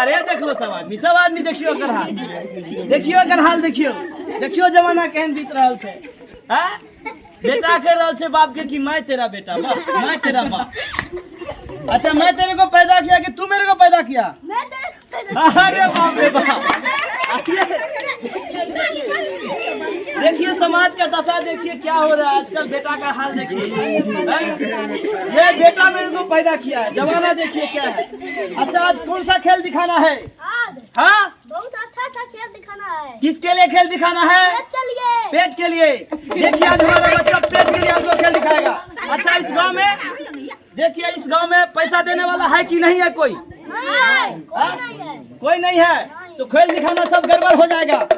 अरे देख लो सब आदमी देखियो अगर हाल, देखियो जमाना केहन बीत रहा है। हाँ? बेटा कह रहा है बाप के कि मैं तेरा बेटा, मैं तेरा बाप। अच्छा मैं तेरे को पैदा किया कि तू मेरे को पैदा किया? अरे बाप रे बाप। देखिए समाज का दशा देखिए क्या हो रहा है आजकल, बेटा का हाल देखिए। ये बेटा मेरे को पैदा किया है, जमाना देखिए क्या है। अच्छा आज कौन सा खेल दिखाना है? हाँ बहुत अच्छा सा खेल दिखाना है। किसके लिए खेल दिखाना है? पेट के लिए। देखिए आज हमारा बच्चा पेट के लिए आपको खेल दिखाएगा। अच्छा इस गांव में देखिए, इस गांव में पैसा देने वाला है कि नहीं है? कोई कोई नहीं है तो खेल दिखाना सब गड़बड़ हो जाएगा।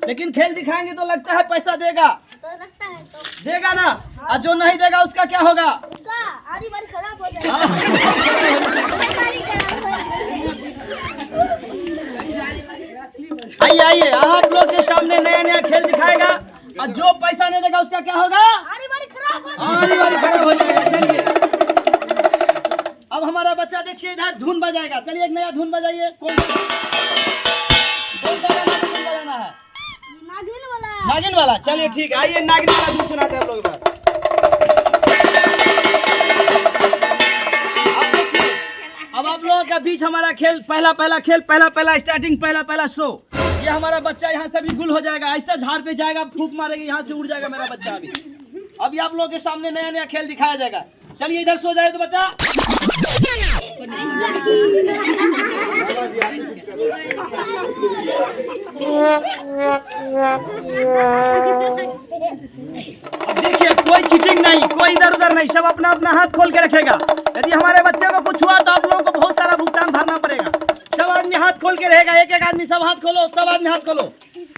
लेकिन खेल दिखाएंगे तो लगता है पैसा देगा, देगा ना। और जो नहीं देगा उसका क्या होगा? आरी बारी खराब हो जाएगा। आइए आइए, आप लोग के सामने नया नया खेल दिखाएगा और जो पैसा नहीं देगा उसका क्या होगा? आरी बारी खराब हो जाएगा। चलिए अब हमारा बच्चा देखिए इधर धुन बजाएगा। चलिए एक नया धुन बजाइए। कौन सा गाना बजाना है? नागिन वाला। चलिए ठीक है, आइए नागिन वाला धुन सुनाते हैं हम लोग। अब आप लोगों के बीच हमारा खेल पहला स्टार्टिंग, पहला शो। ये हमारा बच्चा यहाँ से भी गुल हो जाएगा, ऐसा झाड़ पे जाएगा, फूंक मारेगा, यहाँ से उड़ जाएगा मेरा बच्चा। अभी आप लोगों के सामने नया नया खेल दिखाया जाएगा। चलिए इधर सो जाए तो बच्चा। अब देखिए कोई चीटिंग नहीं, कोई इधर उधर नहीं, सब अपना अपना हाथ खोल के रखेगा। यदि हमारे बच्चे को कुछ हुआ तो आप लोगों को बहुत सारा भुगतान भरना पड़ेगा। सब आदमी हाथ खोल के रहेगा, एक एक आदमी सब हाथ खोलो, सब आदमी हाथ खोलो।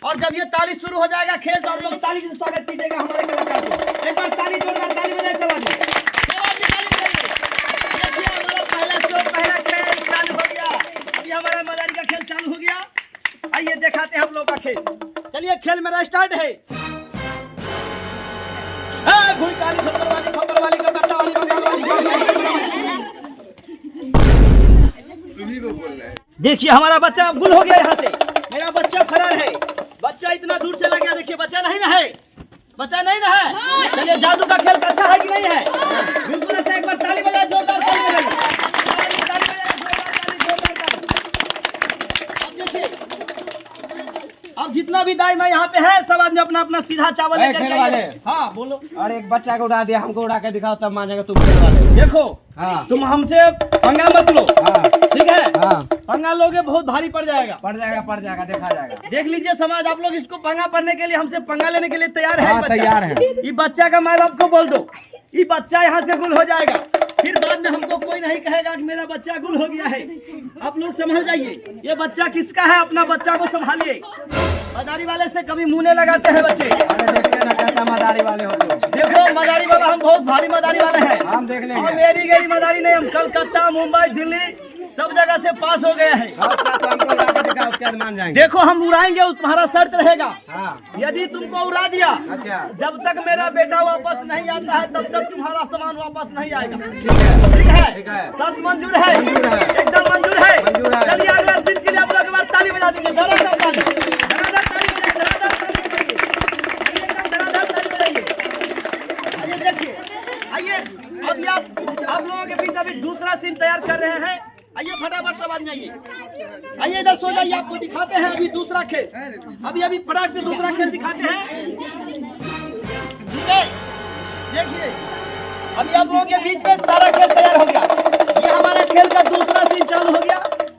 और जब ये ताली शुरू हो जाएगा खेल तो आप लोग ताली से स्वागत कीजिएगा हमारे कलाकार को। एक बार ताली, जोरदार ताली बजाए सब आदमी। हमारा मदारी का खेल चालू हो गया। आइए दिखाते हैं हम लोग का खेल। चलिए खेल मेरा स्टार्ट है। देखिए हमारा बच्चा गुल हो गया यहाँ से, मेरा बच्चा फरार है। बच्चा इतना दूर चला गया। देखिए बच्चा नहीं ना है, बच्चा नहीं ना है। चलिए जादू का खेल अच्छा है कि नहीं है? बिल्कुल अच्छा। एक बार ताली बजाए, जोरदार ताली बजाइए। अब जितना भी दाई मैं यहाँ पे है सब आदमी अपना अपना सीधा चावल लेकर खेल वाले। हाँ बोलो। और एक बच्चा को उड़ा दिया, हमको उड़ा के दिखाओ तब मानेगा तुम खेल वाले। देखो हाँ तुम हमसे पंगा मत लो। हाँ ठीक है, हाँ पंगा लोगे बहुत भारी पड़ जाएगा, देखा जाएगा। देख लीजिए समाज, आप लोग इसको पंगा पड़ने के लिए, हमसे पंगा लेने के लिए तैयार है? हाँ, तैयार है। ये बच्चा का माँ बाप को बोल दो, ये बच्चा यहाँ से गुल हो जाएगा। फिर बाद में हमको कोई नहीं कहेगा कि मेरा बच्चा गुल हो गया है। आप लोग समझ जाइए ये बच्चा किसका है, अपना बच्चा को संभालिए। मदारी वाले से कभी मुँह नहीं लगाते हैं बच्चे। अरे देखते ना कैसा मदारी वाले हो तुम। देखो मदारी वाला, हम बहुत भारी मदारी वाले हैं। हम देख लेंगे। हम मेरी गरी मदारी नहीं, हम कलकत्ता, मुंबई, दिल्ली सब जगह से पास हो गए हैं। मान जाएंगे। देखो हम उड़ाएंगे, तुम्हारा शर्त रहेगा। हाँ। यदि तुमको उड़ा दिया, अच्छा। जब तक मेरा बेटा वापस नहीं आता है तब तक तुम्हारा सामान वापस नहीं आएगा। ठीक है। शर्त मंजूर है? एकदम मंजूर है। चलिए अगला सीन के लिए आप लोग एक बार ताली बजा दीजिए। धड़ाधड़ ताली बजाइए। आइए देखिए, आइए अभी आप लोगों के बीच अभी दूसरा सीन तैयार कर रहे हैं। आइए फटाफट सब आदमी आइए, आइए इधर सो जाइए। आपको दिखाते हैं अभी दूसरा खेल। अभी फटाक से दूसरा खेल दिखाते हैं। देखिए अभी आप लोगों के बीच में सारा खेल तैयार हो गया। ये हमारा खेल का दूसरा सीन चालू हो गया।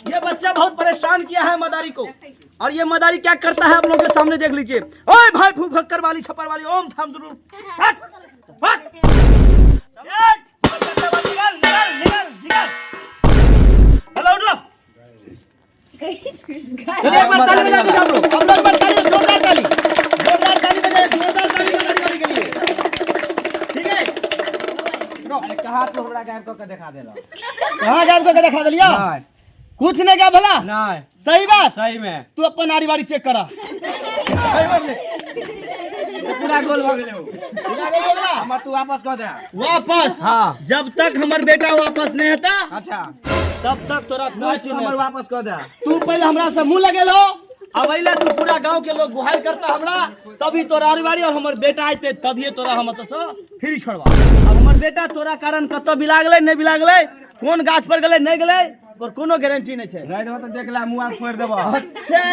ये बच्चा बहुत परेशान किया है मदारी को, और ये मदारी क्या करता है आप लोगों के सामने देख लीजिए। ओए भाई फूक भक्कर वाली, छप्पर वाली, ओम थाम जरूर एक बार ताली बजा दीजिए। आप लोग एक बार ताली, जोरदार ताली बजाइए, जोरदार ताली मदारी के लिए। ठीक है, कहाँ तो हमरा गायब करके दिखा देला। कहाँ गायब करके दिखा दिया? कुछ नहीं क्या भला? नहीं। सही बात। सही में तू अपन नारी बाड़ी चेक करा। पूरा गोल हो गए हम, तू वापस कर दे। वापस? हाँ। जब तक हमार बेटा वापस नहीं आता अच्छा तब तक तोरा नहीं कोई तू चीज हमर नहीं। वापस कर दे। तू पहले हमरा से मुंह लगेलो, अब अइला तू पूरा गांव के लोग गुहार करता हमरा, तभी तोरा आरी और हमर बेटा आते तभी तोरा हम तो फ्री छोड़वा। अब हमर बेटा तोरा कारण कतो बिला गेलै नहीं बिला गेलै, कौन गाछ पर गेलै नहीं गेलै, और कोनो गारंटी नहीं छै। रह तो देख ले मुंह फोड़ देबो। अच्छा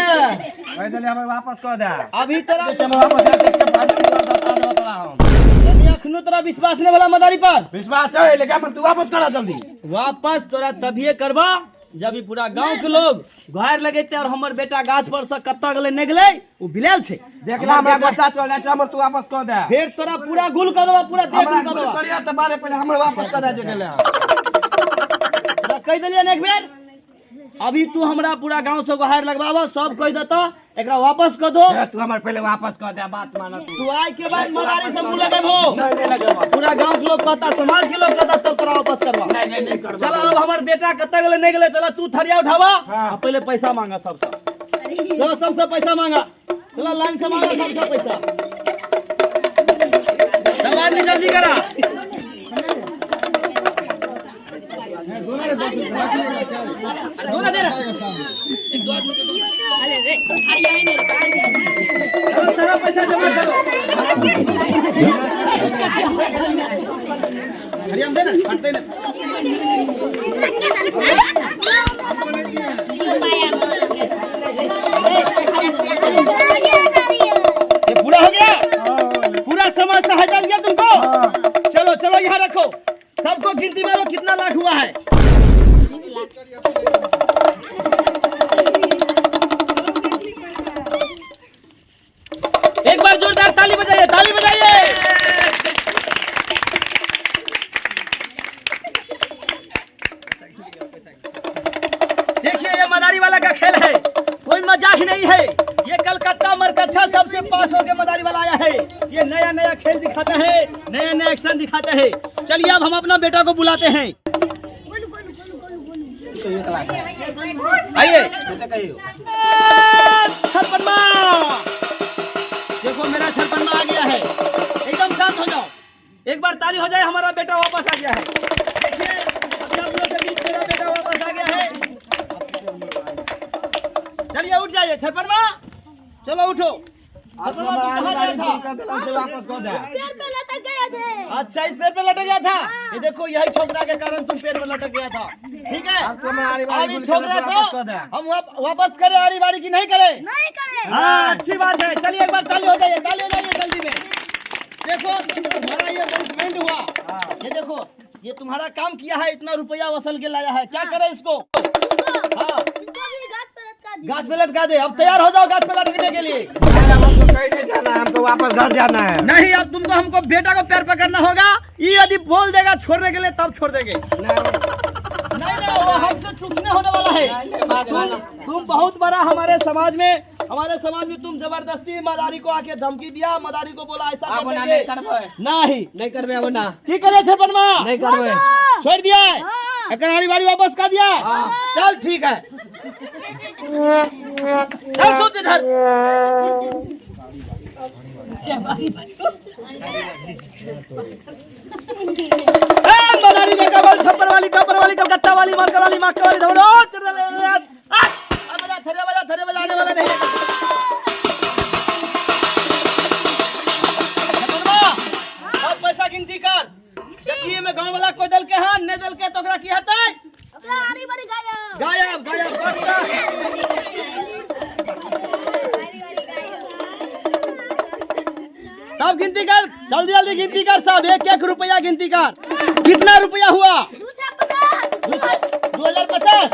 कह देले हमर वापस कर दे। अभी तोरा हमर वापस दे, देख के बाद में बता देबो तोरा हम। यानी अखनो तोरा विश्वास नहीं वाला मदारी पर विश्वास है लेकिन हमर तू वापस करा जल्दी। वापस तोरा तभिए करबा जब ई पूरा गांव के लोग गुहार लगेते और हमर बेटा गाछ पर से कत्ता गेलै नहीं गेलै उ बिलाल छै। देख ले हमरा बच्चा चल जाय हमर तू वापस कर दे। फिर तोरा पूरा गुल कर देबा, पूरा देख हमरा गुल कर देबा। करिया त बारे पहले हमर वापस कर दे जे गेले। तोरा कह देलिए ने एक बेर, अभी तू हमरा पूरा गांव से गुहार लगवाबो, सब कह देता एकरा वापस कर दो। तू हमर पहले वापस कर दे, बात माना तू। तू आय के बाद मदारी से मुंह लगेबो, नहीं लगेबो। पूरा गांव के लोग कहता, समाज के लोग कहता, तब तोरा वापस करवा। नहीं करबो। चलो अब हमर बेटा कत्ता गेलै नहीं गेलै, चलो तू थरिया उठावा हाँ। और पहले पैसा मांगा सबसे। चलो सबसे पैसा मांगा, चलो लाइन से मांगा सबसे पैसा। सब आदमी जल्दी करा। दोनों दे रहा। एक दो आदमी को दो। चलो सारा पैसा जमा करो। हरियाम दे ना, हटते ना। ये पूरा हो गया? पूरा समाज से हटा दिया तुमको? चलो चलो यहाँ रखो, सबको गिनती मारो कितना लाख हुआ है। एक बार जोरदार ताली बजाइए, ताली बजाइए। देखिए ये मदारी वाला का खेल है, कोई मजाक नहीं है। ये कलकत्ता मरकच्छा सबसे पास होकर मदारी वाला आया है। ये नया नया खेल दिखाता है, नया नया एक्शन दिखाता है। चलिए अब हम अपना बेटा को बुलाते हैं। आइए छप्पनमा, देखो मेरा छप्पनमा आ गया है। एकदम शांत हो जाओ, एक बार ताली हो जाए, हमारा बेटा वापस आ गया है। देखिए अभी आप लोग के बीच मेरा बेटा वापस आ गया है। चलिए उठ जाइए छप्पनमा, चलो उठो। छप्पनमा तुम कहाँ गया था? वापस कर दे। पेड़ पे लटक गए थे। अच्छा इस पेड़ पे लटक गया था। ये देखो यही छोकरा के कारण तुम पेड़ में लटक गया था। ठीक है, अब तो मैं आरी बारी अब इस गुल छोकरा के वापस कर को दे। हम वापस करें आरी बारी की नहीं करें? नहीं करे। हाँ अच्छी बात है। चलिए एक बार ताली हो जाइए, ताली हो जाइए जल्दी में। देखो तुम्हारा ये डेवलपमेंट हुआ, ये देखो ये तुम्हारा काम किया है, इतना रुपया वसूल के लाया है। क्या करे इसको? हाँ गाछ पे लटका दे। अब तैयार हो जाओ गाछ पे लटकने के लिए। हमको कहीं नहीं जाना है, हमको वापस घर जाना है। नहीं अब तुमको हमको बेटा को पैर पकड़ना होगा। ये यदि बोल देगा छोड़ने के लिए तब छोड़ देंगे। नहीं नहीं वो हमसे चूकने होने वाला है। तुम बहुत बड़ा हमारे समाज में तुम जबरदस्ती मदारी को आके धमकी दिया, मदारी को बोला ऐसा कर देंगे। नहीं करबे अब ना की करे छप्पनमा नहीं करबे, छोड़ दिया है। एकरारी बाड़ी वापस कर दिया। चल ठीक है, चल सोच इधर। मदारी ने कबल छप्पर वाली कलकत्ता वाली मरकर वाली मक्का वाली दौड़ो थरे बजाने वाला नहीं है। अब पैसा गिनती कर। देखिए मैं गांव वाला कोई दल के हां नहीं दल के तो ओकरा की हतै आरी बारी गायब सब गिनती कर, जल्दी जल्दी गिनती कर सब। एक एक रुपया गिनती कर। कितना रुपया हुआ? 2050।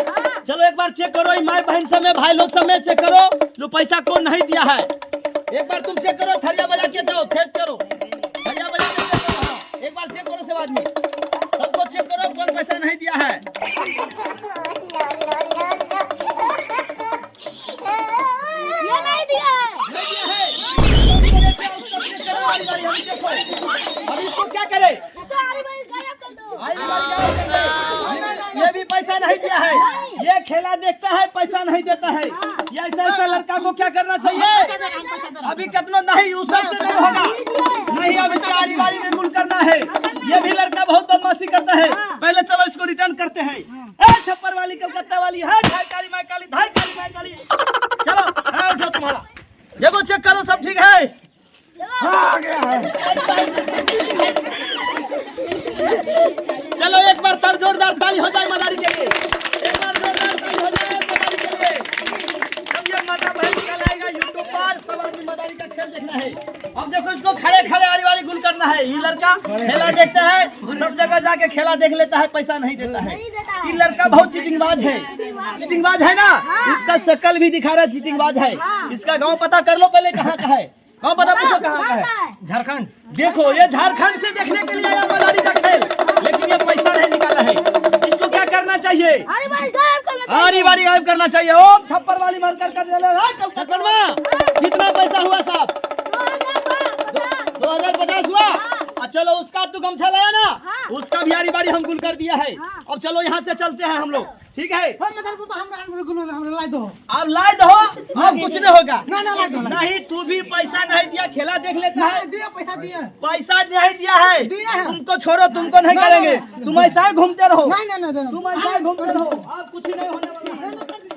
चलो एक बार चेक करो, माई बहन समेत भाई लोग समेत चेक करो जो पैसा कौन नहीं दिया है। एक बार तुम चेक करो, थरिया बजा के दो, खेत करो, थरिया बजा के दो। हाँ। एक बार चेक करो सब आदमी, सबको चेक करो कौन पैसा नहीं दिया है। ये नहीं दिया है। नहीं दिया है। अब इसको क्या करे? आरी बारी गायब कर दो। ये भी पैसा नहीं दिया है। ये खेला देखता है, पैसा नहीं देता है। ये ऐसा लड़का को क्या करना चाहिए? अभी कितना नहीं, उस सबसे नहीं होगा। नहीं अब इसका आरी बारी में गुल करना है। ये भी लड़का बहुत बदमाशी बदमाशी करता है। हाँ। पहले चलो इसको रिटर्न करते हैं। ए छप्पर वाली, कलकत्ता वाली है, धाई काली माई काली, धाई काली माई काली। चलो है उठो तुम्हारा, देखो चेक करो सब ठीक है। हाँ, आ गया है। चलो एक बार तब जोरदार ताली हो जाए मदारी के लिए, एक बार जोरदार ताली हो जाए मदारी के लिए। अब ये माता बहन कल आएगा यूट्यूब पर, सब आदमी मदारी का खेल देखना है। अब देखो इसको खड़े खड़े आरी वाली गुल करना है। ये लड़का खेला देखता है, सब जगह जाके खेला देख लेता है, पैसा नहीं देता है। नहीं देता है। ये लड़का बहुत चीटिंगबाज है, चीटिंगबाज है ना। इसका शक्ल भी दिखा रहा है चीटिंगबाज है। इसका गाँव पता कर लो पहले कहाँ का है, गाँव पता पूछो कहाँ का है। झारखंड। देखो ये झारखंड से देखने के लिए आया मदारी का खेल, लेकिन ये पैसा नहीं निकाला है। इसको क्या करना चाहिए? आरी बारी गायब करना चाहिए। आरी बारी गायब करना चाहिए। ओ छप्पर वाली मार कर कितना पैसा हुआ साहब? 2050 हुआ। चलो उसका तो गमछा लाया ना, हाँ। उसका भी आरी बारी हम गुल कर दिया है। हाँ। अब चलो यहाँ से चलते हैं हम लोग, ठीक है? हम लाई दो। अब लाई दो, अब कुछ नहीं होगा। ना लाई दो। नहीं तू भी पैसा नहीं दिया, खेला देख लेता है। दिया पैसा दिया। पैसा नहीं दिया है, दिया है। तुमको छोड़ो, तुमको नहीं ना, करेंगे। ना, तुम ऐसा ही घूमते रहो, नहीं तुम ऐसा ही घूमते रहो, अब कुछ ही नहीं होने वाला है।